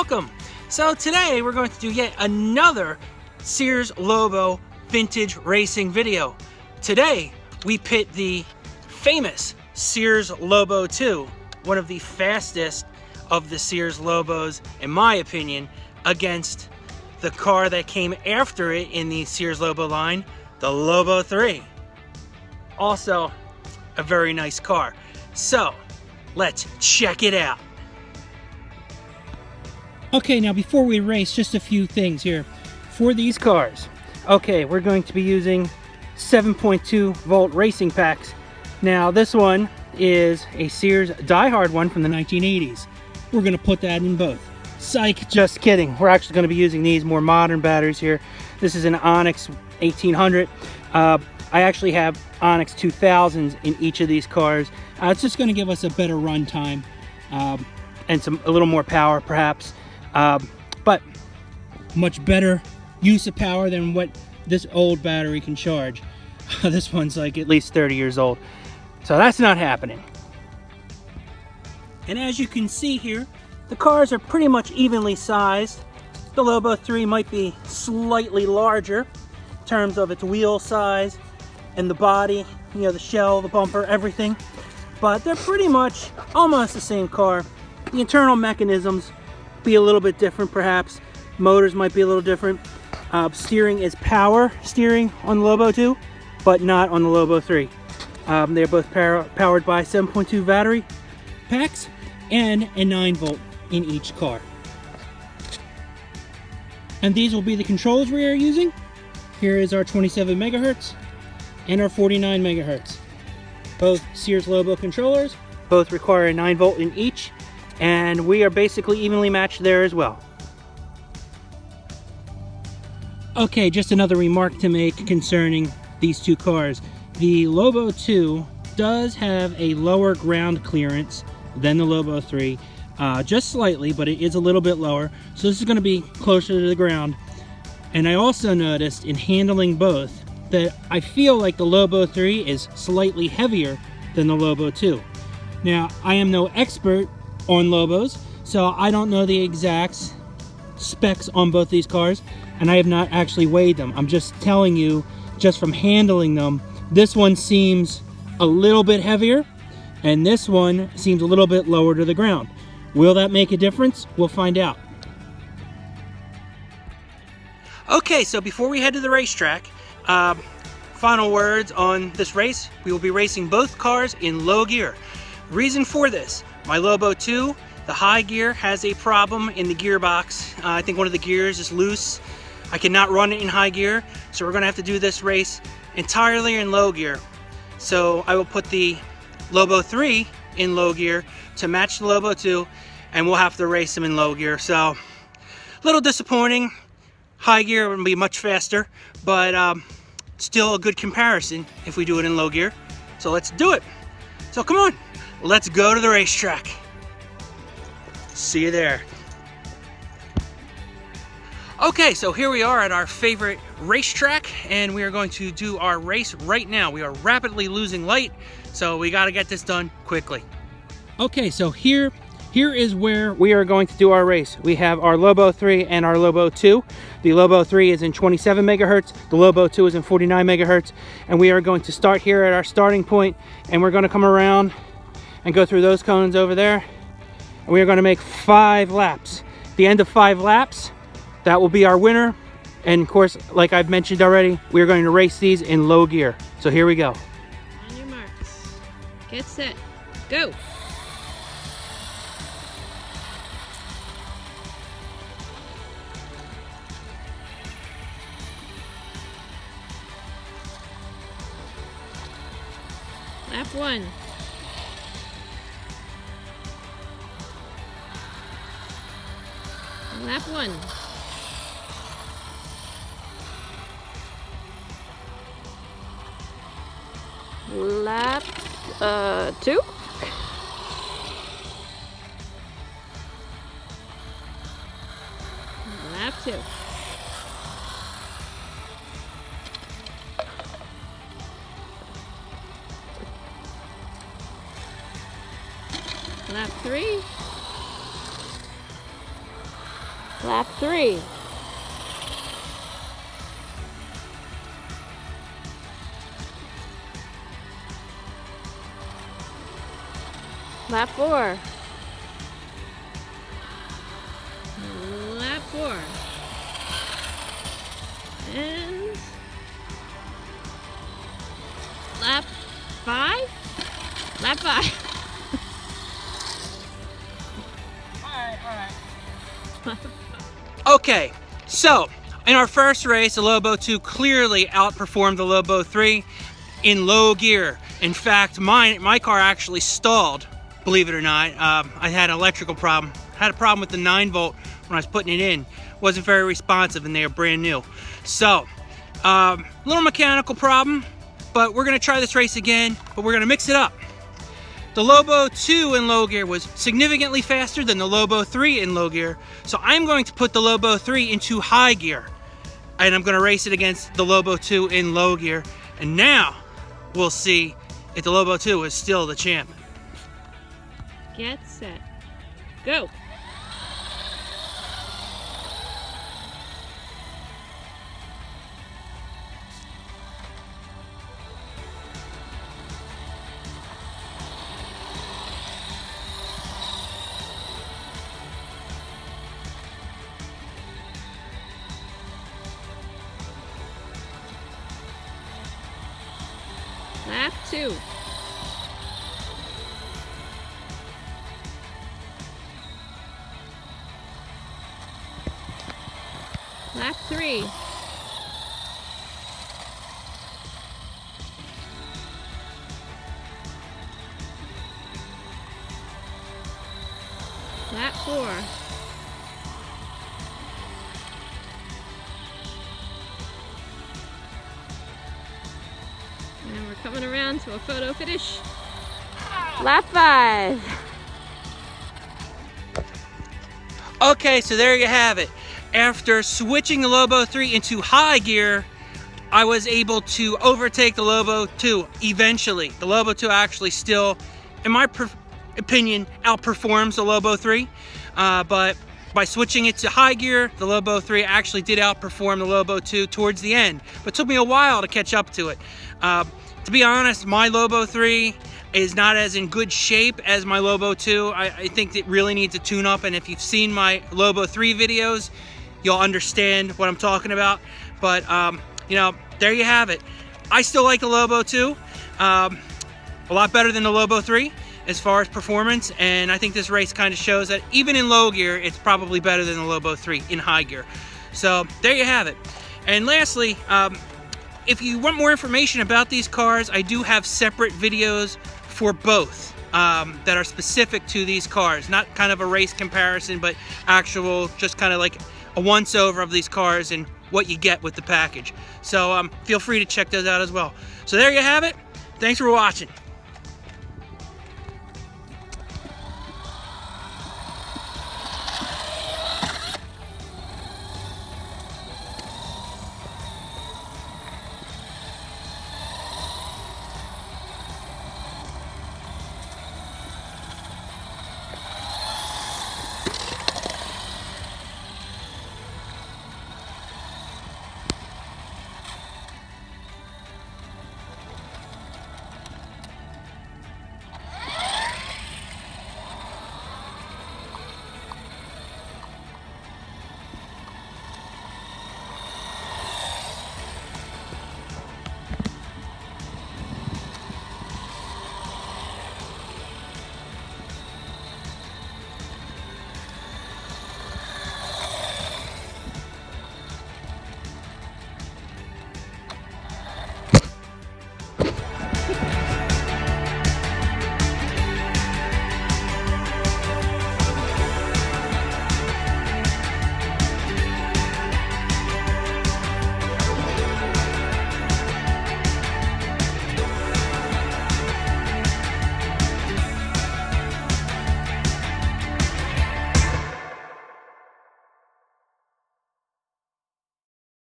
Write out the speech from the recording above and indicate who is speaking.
Speaker 1: welcome. So today we're going to do yet another SEARS Lobo vintage racing video. Today we pit the famous SEARS Lobo II, one of the fastest of the SEARS Lobos in my opinion, against the car that came after it in the SEARS Lobo line, the Lobo III. Also a very nice car. So let's check it out. Okay, now before we race, just a few things here. For these cars, okay, we're going to be using 7.2 volt racing packs. Now this one is a SEARS diehard one from the 1980s. We're gonna put that in both. Psych, just kidding. We're actually gonna be using these more modern batteries here. This is an Onyx 1800. I actually have Onyx 2000s in each of these cars. It's just gonna give us a better run time and a little more power perhaps. But much better use of power than what this old battery can charge. This one's like at least 30 years old. So that's not happening. And as you can see here, the cars are pretty much evenly sized. The Lobo III might be slightly larger in terms of its wheel size and the body, you know, the shell, the bumper, everything. But they're pretty much almost the same car. The internal mechanisms be a little bit different perhaps. Motors might be a little different. Steering is power steering on the Lobo II, but not on the Lobo III. They're both powered by 7.2 battery packs and a 9 volt in each car. And these will be the controls we are using. Here is our 27 megahertz and our 49 megahertz. Both SEARS Lobo controllers, both require a 9 volt in each, and we are basically evenly matched there as well. Okay, just another remark to make concerning these two cars. The Lobo II does have a lower ground clearance than the Lobo III, just slightly, but it is a little bit lower. So this is going to be closer to the ground. And I also noticed in handling both that I feel like the Lobo III is slightly heavier than the Lobo II. Now, I am no expert on Lobos, so I don't know the exact specs on both these cars, and I have not actually weighed them. I'm just telling you, just from handling them, this one seems a little bit heavier, and this one seems a little bit lower to the ground. Will that make a difference? We'll find out. Okay, so before we head to the racetrack, final words on this race. We will be racing both cars in low gear. Reason for this, my Lobo II, the high gear has a problem in the gearbox. I think one of the gears is loose. I cannot run it in high gear, so we're gonna have to do this race entirely in low gear. So I will put the Lobo III in low gear to match the Lobo II, and we'll have to race them in low gear. So a little disappointing. High gear would be much faster, but still a good comparison if we do it in low gear. So let's do it. So come on, let's go to the racetrack. See you there. Okay, so here we are at our favorite racetrack, and we are going to do our race right now. We are rapidly losing light, so we got to get this done quickly. Okay, so here is where we are going to do our race. We have our Lobo III and our Lobo II. The Lobo III is in 27 megahertz, the Lobo II is in 49 megahertz, and we are going to start here at our starting point, and we're going to come around and go through those cones over there, and we are going to make 5 laps. At the end of 5 laps, that will be our winner. And of course, like I've mentioned already, we're going to race these in low gear. So here we go.
Speaker 2: On your marks, get set, go. Lap 1. Lap 1. Lap 2. Lap 2. Lap 3. Lap 3. Lap 4. Lap 4. And lap 5? Lap 5.
Speaker 1: Okay, so in our first race, the Lobo II clearly outperformed the Lobo III in low gear. In fact, my car actually stalled, believe it or not. I had an electrical problem. Had a problem with the 9-volt when I was putting it in. Wasn't very responsive and they are brand new. So, little mechanical problem, but we're gonna try this race again, but we're gonna mix it up. The Lobo II in low gear was significantly faster than the Lobo III in low gear, so I'm going to put the Lobo III into high gear, and I'm going to race it against the Lobo II in low gear, and now we'll see if the Lobo II is still the champ.
Speaker 2: Get set. Go. Lap 2. Lap 3. Lap 4. And we're coming around to a photo finish. Lap 5.
Speaker 1: Okay, so there you have it. After switching the Lobo III into high gear, I was able to overtake the Lobo II eventually. The Lobo II actually still, in my opinion, outperforms the Lobo III, but by switching it to high gear, the Lobo III actually did outperform the Lobo II towards the end, but it took me a while to catch up to it. To be honest, my Lobo III is not as in good shape as my Lobo II. I think it really needs a tune-up, and if you've seen my Lobo III videos, you'll understand what I'm talking about. But, you know, there you have it. I still like the Lobo II, a lot better than the Lobo III as far as performance, and I think this race kind of shows that even in low gear, it's probably better than the Lobo III in high gear. So, there you have it. And lastly, if you want more information about these cars, I do have separate videos for both that are specific to these cars. Not kind of a race comparison, but actual, just kind of like a once-over of these cars and what you get with the package. So feel free to check those out as well. So there you have it. Thanks for watching.